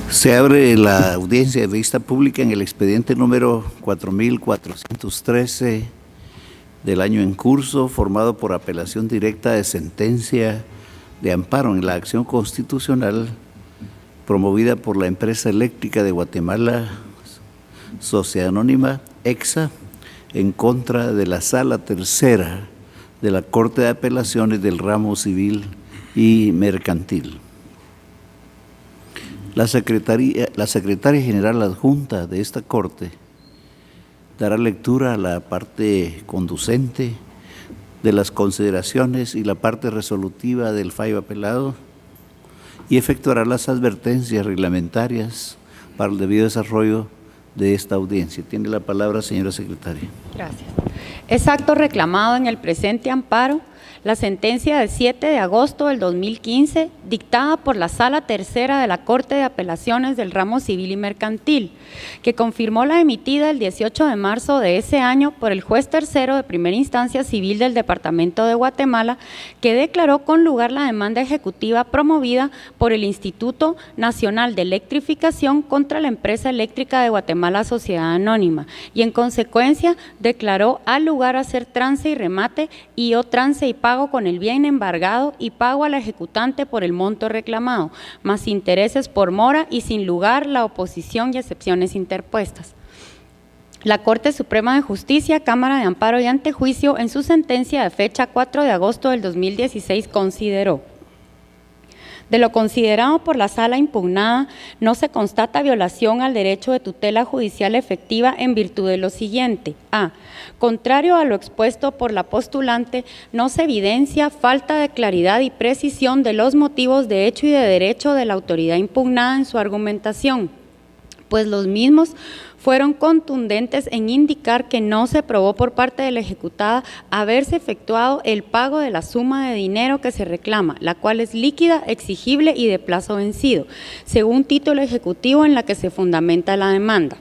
Se abre la audiencia de vista pública en el expediente número 4413 del año en curso, formado por apelación directa de sentencia de amparo en la acción constitucional promovida por la empresa eléctrica de Guatemala, Sociedad Anónima, EXA, en contra de la Sala Tercera de la Corte de Apelaciones del Ramo Civil y Mercantil. La secretaria general adjunta de esta Corte dará lectura a la parte conducente de las consideraciones y la parte resolutiva del fallo apelado y efectuará las advertencias reglamentarias para el debido desarrollo de esta audiencia. Tiene la palabra, señora secretaria. Gracias. Es acto reclamado en el presente amparo la sentencia del 7 de agosto del 2015, dictada por la Sala Tercera de la Corte de Apelaciones del Ramo Civil y Mercantil, que confirmó la emitida el 18 de marzo de ese año por el juez tercero de primera instancia civil del Departamento de Guatemala, que declaró con lugar la demanda ejecutiva promovida por el Instituto Nacional de Electrificación contra la empresa eléctrica de Guatemala, Sociedad Anónima, y en consecuencia declaró al lugar hacer trance y remate y o trance y pago con el bien embargado y pago al ejecutante por el monto reclamado, más intereses por mora y sin lugar la oposición y excepciones interpuestas. La Corte Suprema de Justicia, Cámara de Amparo y Antejuicio, en su sentencia de fecha 4 de agosto del 2016, consideró: de lo considerado por la sala impugnada, no se constata violación al derecho de tutela judicial efectiva en virtud de lo siguiente. A. Contrario a lo expuesto por la postulante, no se evidencia falta de claridad y precisión de los motivos de hecho y de derecho de la autoridad impugnada en su argumentación, pues los mismos fueron contundentes en indicar que no se probó por parte de la ejecutada haberse efectuado el pago de la suma de dinero que se reclama, la cual es líquida, exigible y de plazo vencido, según título ejecutivo en la que se fundamenta la demanda.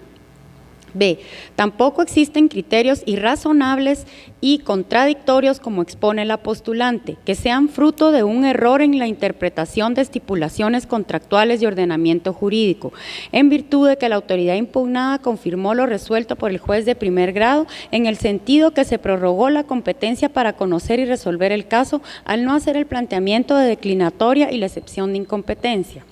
B. Tampoco existen criterios irrazonables y contradictorios, como expone la postulante, que sean fruto de un error en la interpretación de estipulaciones contractuales y ordenamiento jurídico, en virtud de que la autoridad impugnada confirmó lo resuelto por el juez de primer grado, en el sentido que se prorrogó la competencia para conocer y resolver el caso al no hacer el planteamiento de declinatoria y la excepción de incompetencia.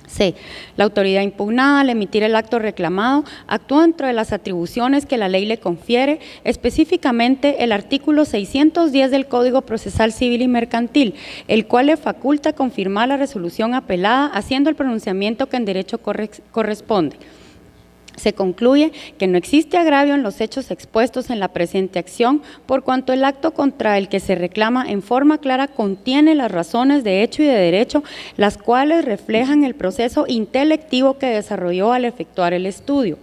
C. La autoridad impugnada, al emitir el acto reclamado, actúa dentro de las atribuciones que la ley le confiere, específicamente el artículo 610 del Código Procesal Civil y Mercantil, el cual le faculta confirmar la resolución apelada, haciendo el pronunciamiento que en derecho corresponde. Se concluye que no existe agravio en los hechos expuestos en la presente acción, por cuanto el acto contra el que se reclama en forma clara contiene las razones de hecho y de derecho, las cuales reflejan el proceso intelectivo que desarrolló al efectuar el estudio,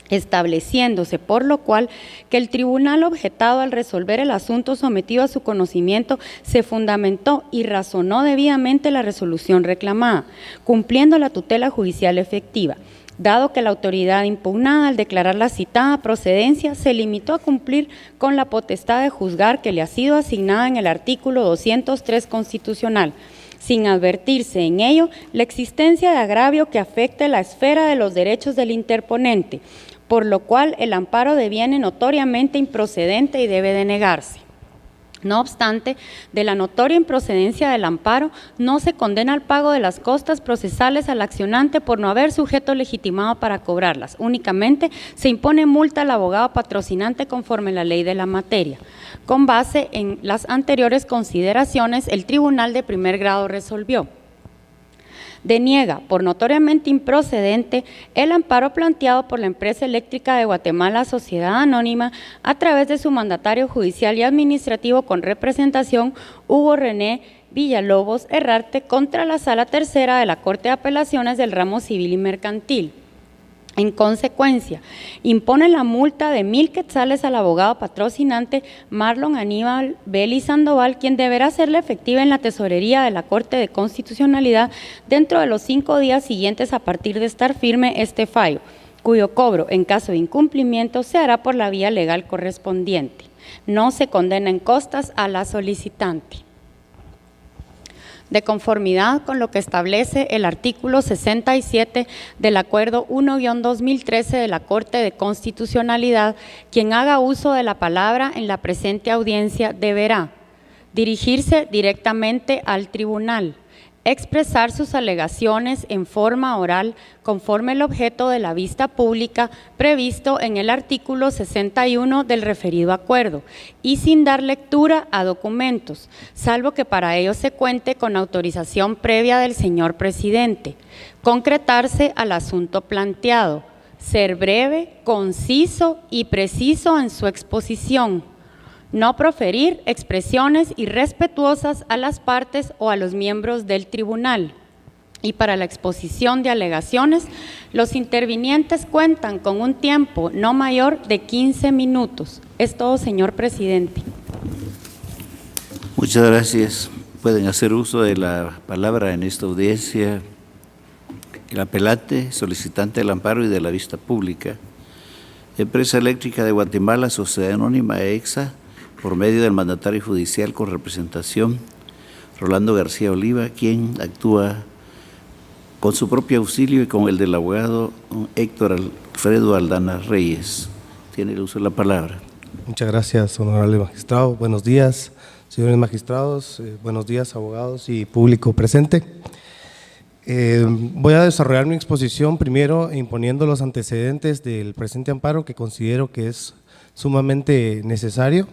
estableciéndose por lo cual que el tribunal objetado al resolver el asunto sometido a su conocimiento se fundamentó y razonó debidamente la resolución reclamada, cumpliendo la tutela judicial efectiva, dado que la autoridad impugnada, al declarar la citada procedencia, se limitó a cumplir con la potestad de juzgar que le ha sido asignada en el artículo 203 constitucional, sin advertirse en ello la existencia de agravio que afecte la esfera de los derechos del interponente, por lo cual el amparo deviene notoriamente improcedente y debe denegarse. No obstante, de la notoria improcedencia del amparo, no se condena al pago de las costas procesales al accionante por no haber sujeto legitimado para cobrarlas. Únicamente se impone multa al abogado patrocinante conforme a la ley de la materia. Con base en las anteriores consideraciones, el tribunal de primer grado resolvió: deniega por notoriamente improcedente el amparo planteado por la empresa eléctrica de Guatemala, Sociedad Anónima, a través de su mandatario judicial y administrativo con representación, Hugo René Villalobos Herrarte, contra la Sala Tercera de la Corte de Apelaciones del Ramo Civil y Mercantil. En consecuencia, impone la multa de 1,000 quetzales al abogado patrocinante Marlon Aníbal Vélez Sandoval, quien deberá hacerla efectiva en la tesorería de la Corte de Constitucionalidad dentro de los 5 días siguientes a partir de estar firme este fallo, cuyo cobro, en caso de incumplimiento, se hará por la vía legal correspondiente. No se condena en costas a la solicitante. de conformidad con lo que establece el artículo 67 del Acuerdo 1-2013 de la Corte de Constitucionalidad, quien haga uso de la palabra en la presente audiencia deberá dirigirse directamente al tribunal, expresar sus alegaciones en forma oral conforme el objeto de la vista pública previsto en el artículo 61 del referido acuerdo y sin dar lectura a documentos, salvo que para ello se cuente con autorización previa del señor presidente, concretarse al asunto planteado, ser breve, conciso y preciso en su exposición, no proferir expresiones irrespetuosas a las partes o a los miembros del tribunal. Y para la exposición de alegaciones, los intervinientes cuentan con un tiempo no mayor de 15 minutos. Es todo, señor presidente. Muchas gracias. Pueden hacer uso de la palabra en esta audiencia el apelante, solicitante del amparo y de la vista pública. Empresa Eléctrica de Guatemala, Sociedad Anónima EXA, por medio del mandatario judicial con representación Rolando García Oliva, quien actúa con su propio auxilio y con el del abogado Héctor Alfredo Aldana Reyes. Tiene el uso de la palabra. Muchas gracias, honorable magistrado. Buenos días, señores magistrados. Buenos días, abogados y público presente. Voy a desarrollar mi exposición primero imponiendo los antecedentes del presente amparo, que considero que es sumamente necesario,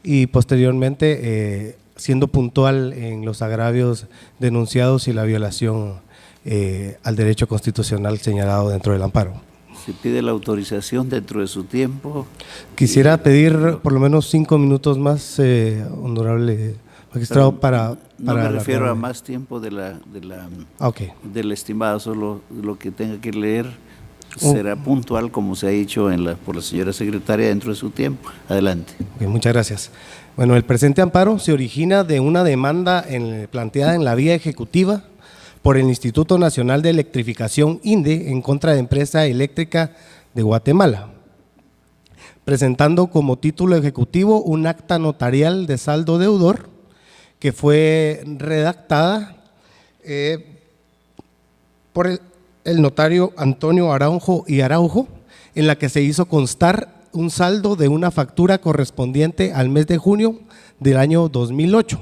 y posteriormente siendo puntual en los agravios denunciados y la violación al derecho constitucional señalado dentro del amparo. Se pide la autorización dentro de su tiempo. Quisiera pedir por lo menos 5 minutos más, honorable magistrado, para no me refiero a más tiempo del estimado, solo lo que tenga que leer será puntual, como se ha dicho por la señora secretaria, dentro de su tiempo. Adelante. Okay, muchas gracias. Bueno, el presente amparo se origina de una demanda planteada en la vía ejecutiva por el Instituto Nacional de Electrificación, INDE, en contra de Empresa Eléctrica de Guatemala, presentando como título ejecutivo un acta notarial de saldo deudor que fue redactada por el notario Antonio Araujo y Araujo, en la que se hizo constar un saldo de una factura correspondiente al mes de junio del año 2008.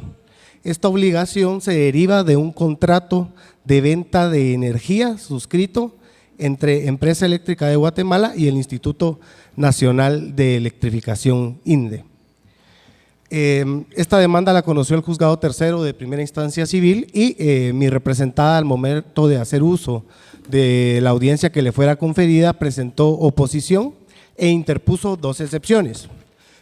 Esta obligación se deriva de un contrato de venta de energía suscrito entre Empresa Eléctrica de Guatemala y el Instituto Nacional de Electrificación, INDE. Esta demanda la conoció el Juzgado Tercero de Primera Instancia Civil y mi representada, al momento de hacer uso de la audiencia que le fuera conferida, presentó oposición e interpuso 2 excepciones.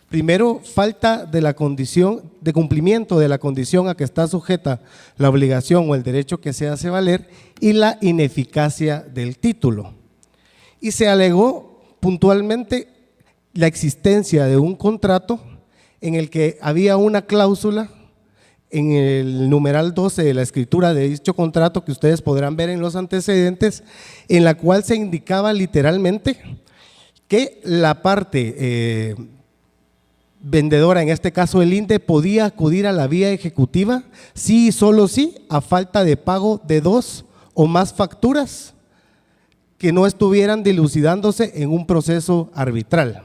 Primero, falta de la condición de cumplimiento de la condición a que está sujeta la obligación o el derecho que se hace valer, y la ineficacia del título. Y se alegó puntualmente la existencia de un contrato en el que había una cláusula en el numeral 12 de la escritura de dicho contrato, que ustedes podrán ver en los antecedentes, en la cual se indicaba literalmente que la parte vendedora, en este caso el INDE, podía acudir a la vía ejecutiva sí y solo sí, a falta de pago de 2 o más facturas que no estuvieran dilucidándose en un proceso arbitral.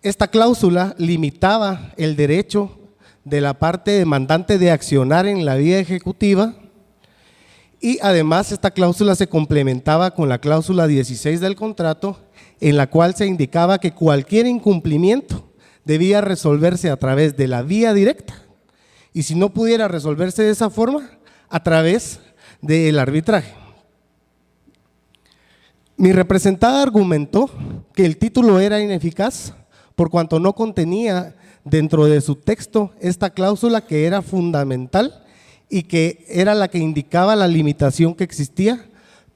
Esta cláusula limitaba el derecho de la parte demandante de accionar en la vía ejecutiva, y además esta cláusula se complementaba con la cláusula 16 del contrato, en la cual se indicaba que cualquier incumplimiento debía resolverse a través de la vía directa, y si no pudiera resolverse de esa forma, a través del arbitraje. Mi representada argumentó que el título era ineficaz por cuanto no contenía dentro de su texto esta cláusula, que era fundamental y que era la que indicaba la limitación que existía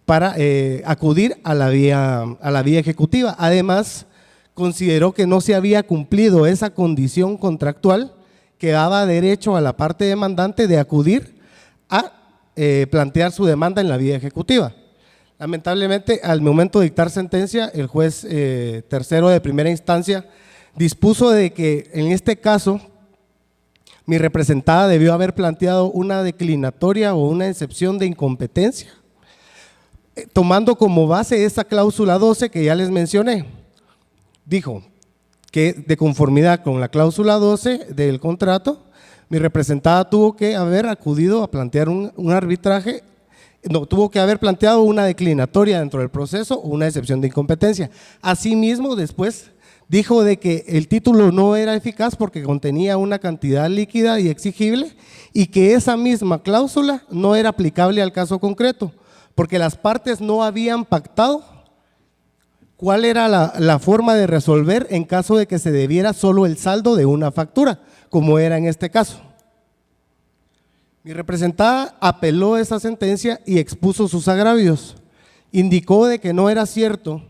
para acudir a la vía ejecutiva. Además, consideró que no se había cumplido esa condición contractual que daba derecho a la parte demandante de acudir a plantear su demanda en la vía ejecutiva. Lamentablemente, al momento de dictar sentencia, el juez tercero de primera instancia dispuso de que en este caso, mi representada debió haber planteado una declinatoria o una excepción de incompetencia, tomando como base esa cláusula 12 que ya les mencioné. Dijo que de conformidad con la cláusula 12 del contrato, mi representada tuvo que haber acudido a plantear un arbitraje, no, tuvo que haber planteado una declinatoria dentro del proceso o una excepción de incompetencia. Asimismo, después dijo de que el título no era eficaz porque contenía una cantidad líquida y exigible y que esa misma cláusula no era aplicable al caso concreto, porque las partes no habían pactado cuál era la forma de resolver en caso de que se debiera solo el saldo de una factura, como era en este caso. Mi representada apeló esa sentencia y expuso sus agravios. Indicó de que no era cierto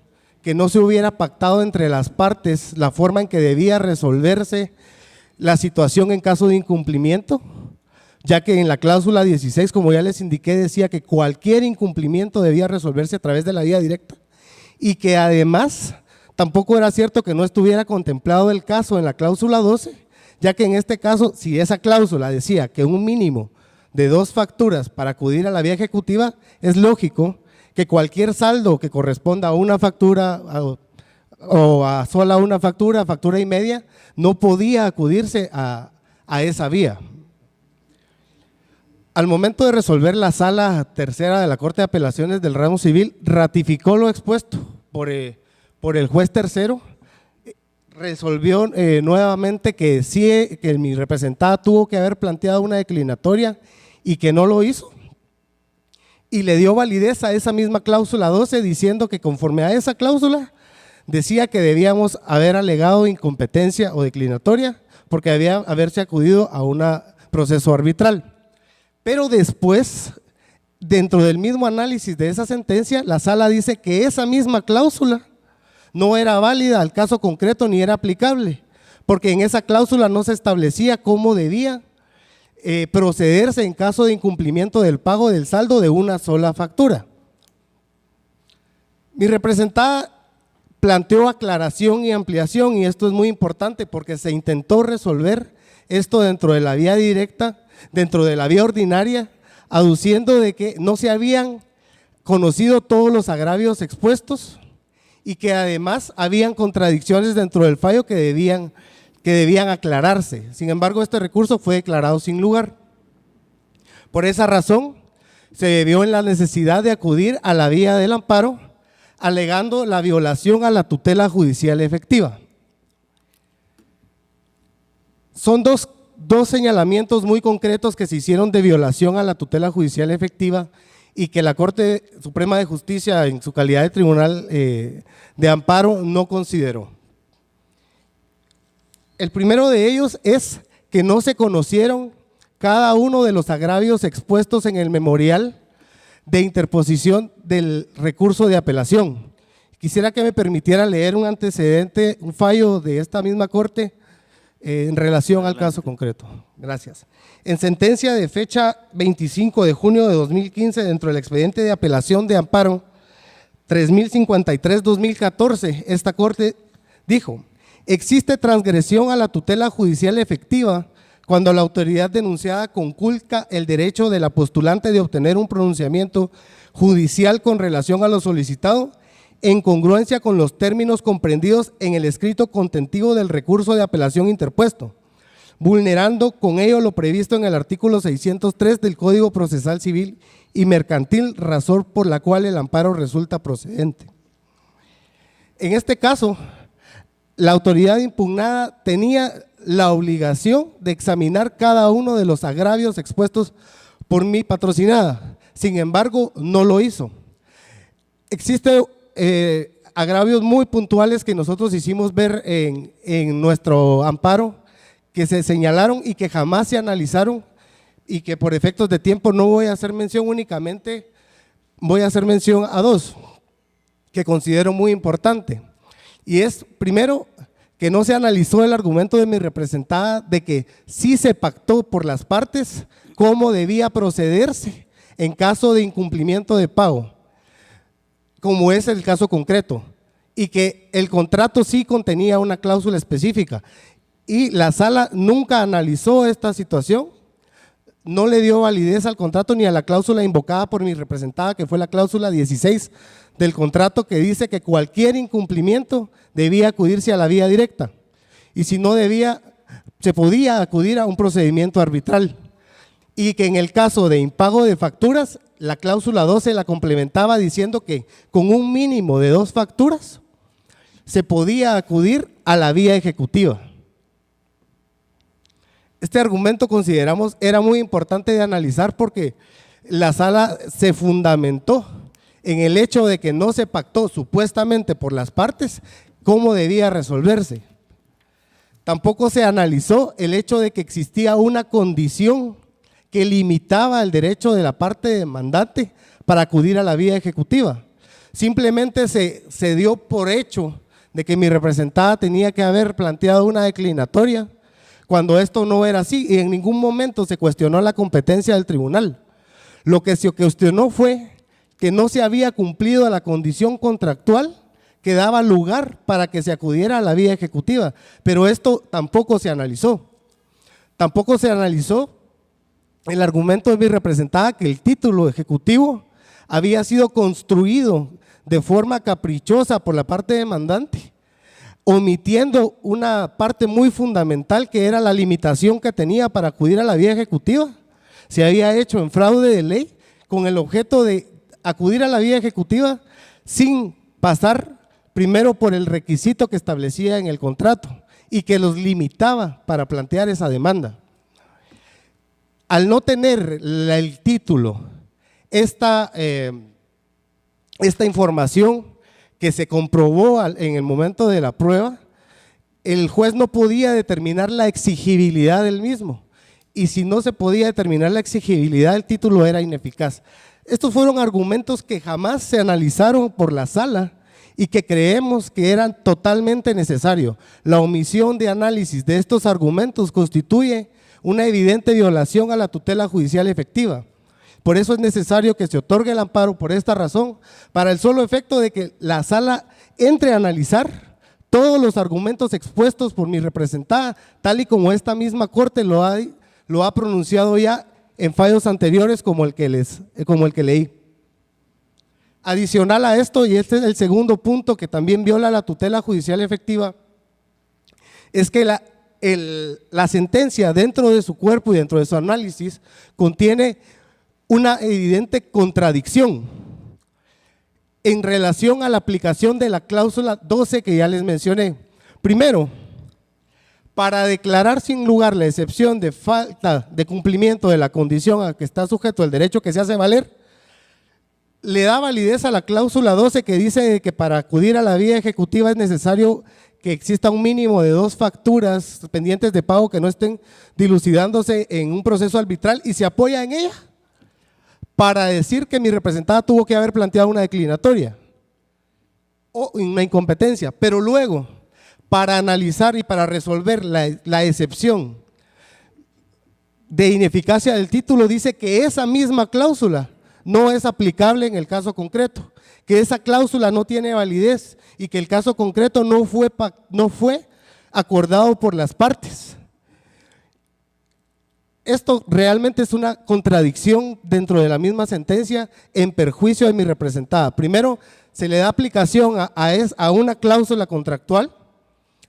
que no se hubiera pactado entre las partes la forma en que debía resolverse la situación en caso de incumplimiento, ya que en la cláusula 16, como ya les indiqué, decía que cualquier incumplimiento debía resolverse a través de la vía directa y que además tampoco era cierto que no estuviera contemplado el caso en la cláusula 12, ya que en este caso, si esa cláusula decía que un mínimo de 2 facturas para acudir a la vía ejecutiva, es lógico que cualquier saldo que corresponda a una factura o a sola una factura, factura y media, no podía acudirse a esa vía. Al momento de resolver, la Sala Tercera de la Corte de Apelaciones del Ramo Civil ratificó lo expuesto por el juez tercero, resolvió nuevamente que sí, que mi representada tuvo que haber planteado una declinatoria y que no lo hizo, y le dio validez a esa misma cláusula 12 diciendo que conforme a esa cláusula decía que debíamos haber alegado incompetencia o declinatoria porque debía haberse acudido a un proceso arbitral. Pero después, dentro del mismo análisis de esa sentencia, la sala dice que esa misma cláusula no era válida al caso concreto ni era aplicable, porque en esa cláusula no se establecía cómo debía procederse en caso de incumplimiento del pago del saldo de una sola factura. Mi representada planteó aclaración y ampliación, y esto es muy importante porque se intentó resolver esto dentro de la vía directa, dentro de la vía ordinaria, aduciendo de que no se habían conocido todos los agravios expuestos y que además habían contradicciones dentro del fallo que debían aclararse. Sin embargo, este recurso fue declarado sin lugar. Por esa razón, se vio en la necesidad de acudir a la vía del amparo, alegando la violación a la tutela judicial efectiva. Son dos señalamientos muy concretos que se hicieron de violación a la tutela judicial efectiva y que la Corte Suprema de Justicia, en su calidad de tribunal de amparo, no consideró. El primero de ellos es que no se conocieron cada uno de los agravios expuestos en el memorial de interposición del recurso de apelación. Quisiera que me permitiera leer un antecedente, un fallo de esta misma Corte en relación al caso concreto. Gracias. En sentencia de fecha 25 de junio de 2015, dentro del expediente de apelación de amparo 3053-2014, esta Corte dijo: existe transgresión a la tutela judicial efectiva cuando la autoridad denunciada conculca el derecho de la postulante de obtener un pronunciamiento judicial con relación a lo solicitado en congruencia con los términos comprendidos en el escrito contentivo del recurso de apelación interpuesto, vulnerando con ello lo previsto en el artículo 603 del Código Procesal Civil y Mercantil, razón por la cual el amparo resulta procedente. En este caso, la autoridad impugnada tenía la obligación de examinar cada uno de los agravios expuestos por mi patrocinada, sin embargo, no lo hizo. Existen agravios muy puntuales que nosotros hicimos ver en nuestro amparo, que se señalaron y que jamás se analizaron, y que por efectos de tiempo no voy a hacer mención, únicamente voy a hacer mención a dos que considero muy importante. Y es, primero, que no se analizó el argumento de mi representada de que sí se pactó por las partes cómo debía procederse en caso de incumplimiento de pago, como es el caso concreto, y que el contrato sí contenía una cláusula específica. y la sala nunca analizó esta situación, no le dio validez al contrato ni a la cláusula invocada por mi representada, que fue la cláusula 16 del contrato, que dice que cualquier incumplimiento debía acudirse a la vía directa y si no debía, se podía acudir a un procedimiento arbitral, y que en el caso de impago de facturas, la cláusula 12 la complementaba diciendo que con un mínimo de 2 facturas se podía acudir a la vía ejecutiva. Este argumento consideramos era muy importante de analizar porque la sala se fundamentó en el hecho de que no se pactó supuestamente por las partes cómo debía resolverse. Tampoco se analizó el hecho de que existía una condición que limitaba el derecho de la parte demandante para acudir a la vía ejecutiva. Simplemente se dio por hecho de que mi representada tenía que haber planteado una declinatoria, cuando esto no era así, y en ningún momento se cuestionó la competencia del tribunal. Lo que se cuestionó fue que no se había cumplido la condición contractual que daba lugar para que se acudiera a la vía ejecutiva, pero esto tampoco se analizó. Tampoco se analizó el argumento de mi representada que el título ejecutivo había sido construido de forma caprichosa por la parte demandante, omitiendo una parte muy fundamental que era la limitación que tenía para acudir a la vía ejecutiva. Se había hecho en fraude de ley con el objeto de acudir a la vía ejecutiva sin pasar primero por el requisito que establecía en el contrato y que los limitaba para plantear esa demanda. Al no tener el título, esta información que se comprobó en el momento de la prueba, el juez no podía determinar la exigibilidad del mismo, y si no se podía determinar la exigibilidad, el título era ineficaz. Estos fueron argumentos que jamás se analizaron por la sala y que creemos que eran totalmente necesarios. La omisión de análisis de estos argumentos constituye una evidente violación a la tutela judicial efectiva. Por eso es necesario que se otorgue el amparo por esta razón, para el solo efecto de que la sala entre a analizar todos los argumentos expuestos por mi representada, tal y como esta misma Corte lo ha pronunciado ya en fallos anteriores como el que leí. Adicional a esto, y este es el segundo punto que también viola la tutela judicial efectiva, es que la sentencia dentro de su cuerpo y dentro de su análisis contiene una evidente contradicción en relación a la aplicación de la cláusula 12 que ya les mencioné. Primero, para declarar sin lugar la excepción de falta de cumplimiento de la condición a que está sujeto el derecho que se hace valer, le da validez a la cláusula 12 que dice que para acudir a la vía ejecutiva es necesario que exista un mínimo de 2 facturas pendientes de pago que no estén dilucidándose en un proceso arbitral, y se apoya en ella para decir que mi representada tuvo que haber planteado una declinatoria o una incompetencia, pero luego para analizar y para resolver la excepción de ineficacia del título dice que esa misma cláusula no es aplicable en el caso concreto, que esa cláusula no tiene validez y que el caso concreto no fue acordado por las partes. Esto realmente es una contradicción dentro de la misma sentencia en perjuicio de mi representada. Primero, se le da aplicación a una cláusula contractual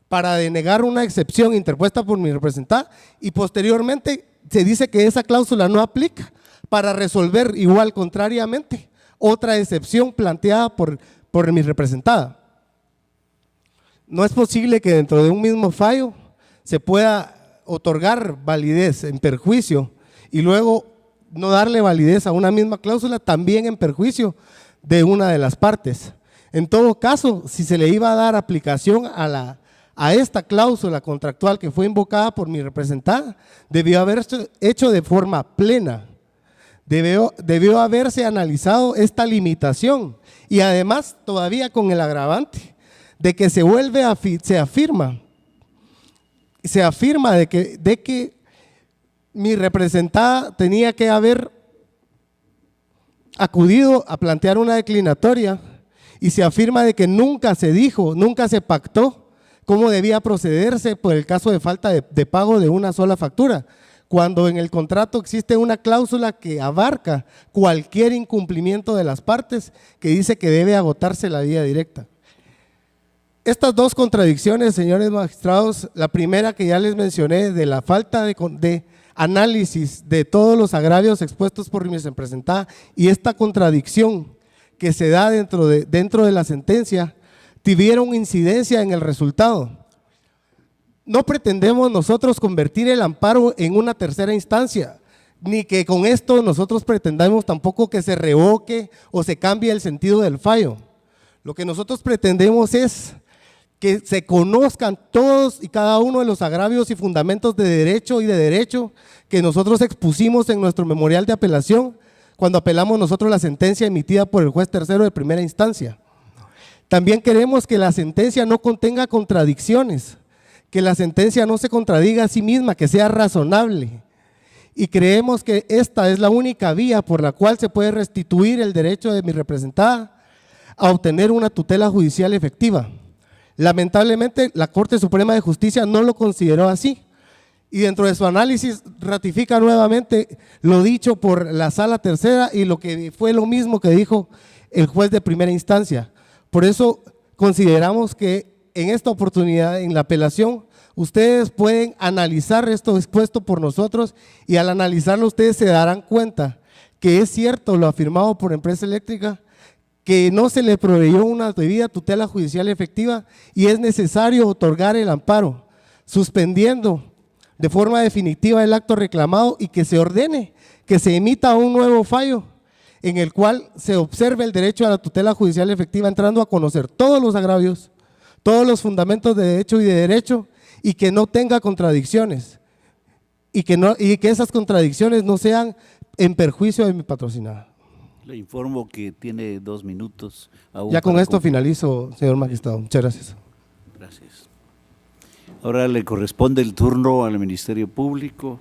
para denegar una excepción interpuesta por mi representada, y posteriormente se dice que esa cláusula no aplica para resolver igual contrariamente otra excepción planteada por mi representada. No es posible que dentro de un mismo fallo se pueda otorgar validez en perjuicio y luego no darle validez a una misma cláusula también en perjuicio de una de las partes. En todo caso, si se le iba a dar aplicación a esta cláusula contractual que fue invocada por mi representada, debió haberse hecho de forma plena, debió haberse analizado esta limitación, y además todavía con el agravante de que se afirma de que mi representada tenía que haber acudido a plantear una declinatoria, y se afirma de que nunca se dijo, nunca se pactó cómo debía procederse por el caso de falta de pago de una sola factura, cuando en el contrato existe una cláusula que abarca cualquier incumplimiento de las partes que dice que debe agotarse la vía directa. Estas dos contradicciones, señores magistrados, la primera que ya les mencioné de la falta de análisis de todos los agravios expuestos por mi representada y esta contradicción que se da dentro de la sentencia, tuvieron incidencia en el resultado. No pretendemos nosotros convertir el amparo en una tercera instancia, ni que con esto nosotros pretendamos tampoco que se revoque o se cambie el sentido del fallo. Lo que nosotros pretendemos es que se conozcan todos y cada uno de los agravios y fundamentos de derecho que nosotros expusimos en nuestro memorial de apelación cuando apelamos nosotros la sentencia emitida por el juez tercero de primera instancia. También queremos que la sentencia no contenga contradicciones, que la sentencia no se contradiga a sí misma, que sea razonable. Y creemos que esta es la única vía por la cual se puede restituir el derecho de mi representada a obtener una tutela judicial efectiva. Lamentablemente, la Corte Suprema de Justicia no lo consideró así y dentro de su análisis ratifica nuevamente lo dicho por la Sala Tercera y lo que fue lo mismo que dijo el juez de primera instancia. Por eso consideramos que en esta oportunidad, en la apelación, ustedes pueden analizar esto expuesto por nosotros y al analizarlo ustedes se darán cuenta que es cierto lo afirmado por Empresa Eléctrica, que no se le proveyó una debida tutela judicial efectiva y es necesario otorgar el amparo, suspendiendo de forma definitiva el acto reclamado y que se ordene que se emita un nuevo fallo en el cual se observe el derecho a la tutela judicial efectiva, entrando a conocer todos los agravios, todos los fundamentos de derecho y de derecho, y que no tenga contradicciones, y que esas contradicciones no sean en perjuicio de mi patrocinada. Le informo que tiene 2 minutos. Ya con esto finalizo, señor magistrado. Muchas gracias. Gracias. Ahora le corresponde el turno al Ministerio Público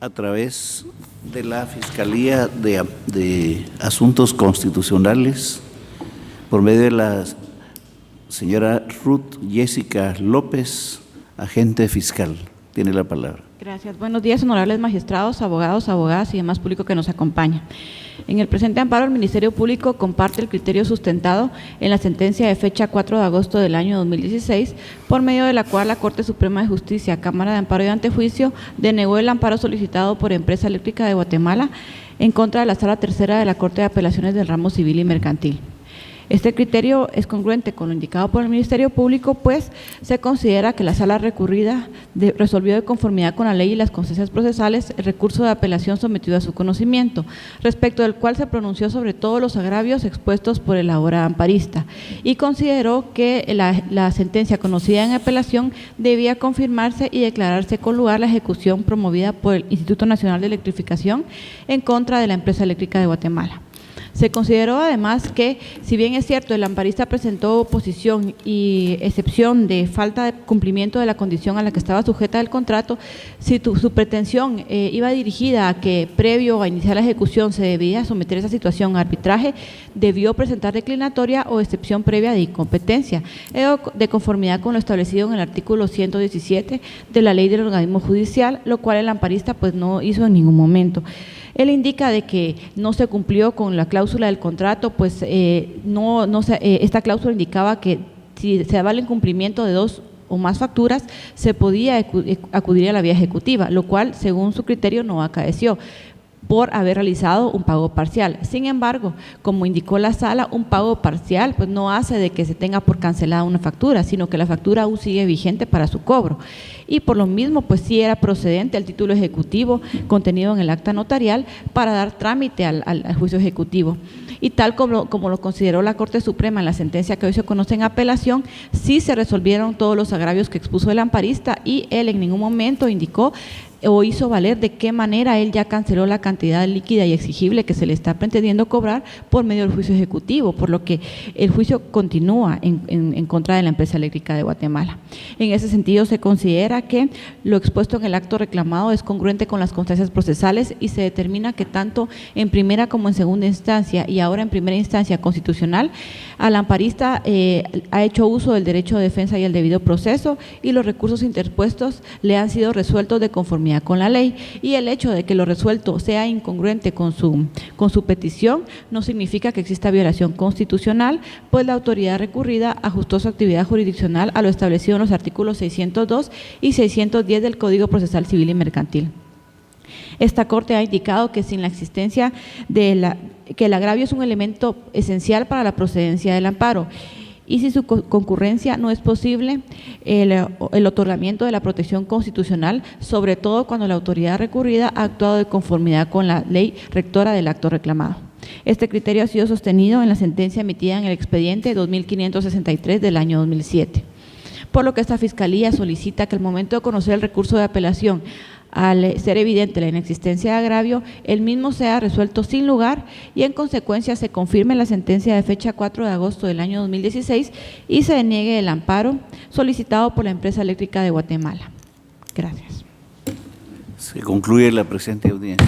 a través de la Fiscalía de Asuntos Constitucionales, por medio de la señora Ruth Jessica López, agente fiscal. Tiene la palabra. Gracias. Buenos días, honorables magistrados, abogados, abogadas y demás público que nos acompaña. En el presente amparo, el Ministerio Público comparte el criterio sustentado en la sentencia de fecha 4 de agosto del año 2016, por medio de la cual la Corte Suprema de Justicia, Cámara de Amparo y Antejuicio, denegó el amparo solicitado por Empresa Eléctrica de Guatemala en contra de la Sala Tercera de la Corte de Apelaciones del Ramo Civil y Mercantil. Este criterio es congruente con lo indicado por el Ministerio Público, pues se considera que la sala recurrida resolvió de conformidad con la ley y las consecuencias procesales el recurso de apelación sometido a su conocimiento, respecto del cual se pronunció sobre todos los agravios expuestos por el ahora amparista, y consideró que la sentencia conocida en apelación debía confirmarse y declararse con lugar la ejecución promovida por el Instituto Nacional de Electrificación en contra de la Empresa Eléctrica de Guatemala. Se consideró además que, si bien es cierto, el amparista presentó oposición y excepción de falta de cumplimiento de la condición a la que estaba sujeta el contrato, si su pretensión iba dirigida a que previo a iniciar la ejecución se debía someter esa situación a arbitraje, debió presentar declinatoria o excepción previa de incompetencia, de conformidad con lo establecido en el artículo 117 de la Ley del Organismo Judicial, lo cual el amparista pues no hizo en ningún momento. Él indica de que no se cumplió con la cláusula del contrato, pues esta cláusula indicaba que si se daba el incumplimiento de 2 o más facturas, se podía acudir a la vía ejecutiva, lo cual, según su criterio, no acaeció por haber realizado un pago parcial. Sin embargo, como indicó la sala, un pago parcial pues no hace de que se tenga por cancelada una factura, sino que la factura aún sigue vigente para su cobro. Y por lo mismo, pues sí era procedente el título ejecutivo contenido en el acta notarial para dar trámite al juicio ejecutivo. Y tal como lo consideró la Corte Suprema en la sentencia que hoy se conoce en apelación, sí se resolvieron todos los agravios que expuso el amparista y él en ningún momento indicó o hizo valer de qué manera él ya canceló la cantidad líquida y exigible que se le está pretendiendo cobrar por medio del juicio ejecutivo, por lo que el juicio continúa en contra de la empresa eléctrica de Guatemala. En ese sentido, se considera que lo expuesto en el acto reclamado es congruente con las constancias procesales y se determina que tanto en primera como en segunda instancia y ahora en primera instancia constitucional, al amparista ha hecho uso del derecho de defensa y el debido proceso, y los recursos interpuestos le han sido resueltos de conformidad con la ley, y el hecho de que lo resuelto sea incongruente con su petición no significa que exista violación constitucional, pues la autoridad recurrida ajustó su actividad jurisdiccional a lo establecido en los artículos 602 y 610 del Código Procesal Civil y Mercantil. Esta Corte ha indicado que sin la existencia que el agravio es un elemento esencial para la procedencia del amparo, y si su concurrencia no es posible el otorgamiento de la protección constitucional, sobre todo cuando la autoridad recurrida ha actuado de conformidad con la ley rectora del acto reclamado. Este criterio ha sido sostenido en la sentencia emitida en el expediente 2563 del año 2007. Por lo que esta Fiscalía solicita que al momento de conocer el recurso de apelación, al ser evidente la inexistencia de agravio, el mismo sea resuelto sin lugar y en consecuencia se confirme la sentencia de fecha 4 de agosto del año 2016 y se deniegue el amparo solicitado por la empresa eléctrica de Guatemala. Gracias. Se concluye la presente audiencia.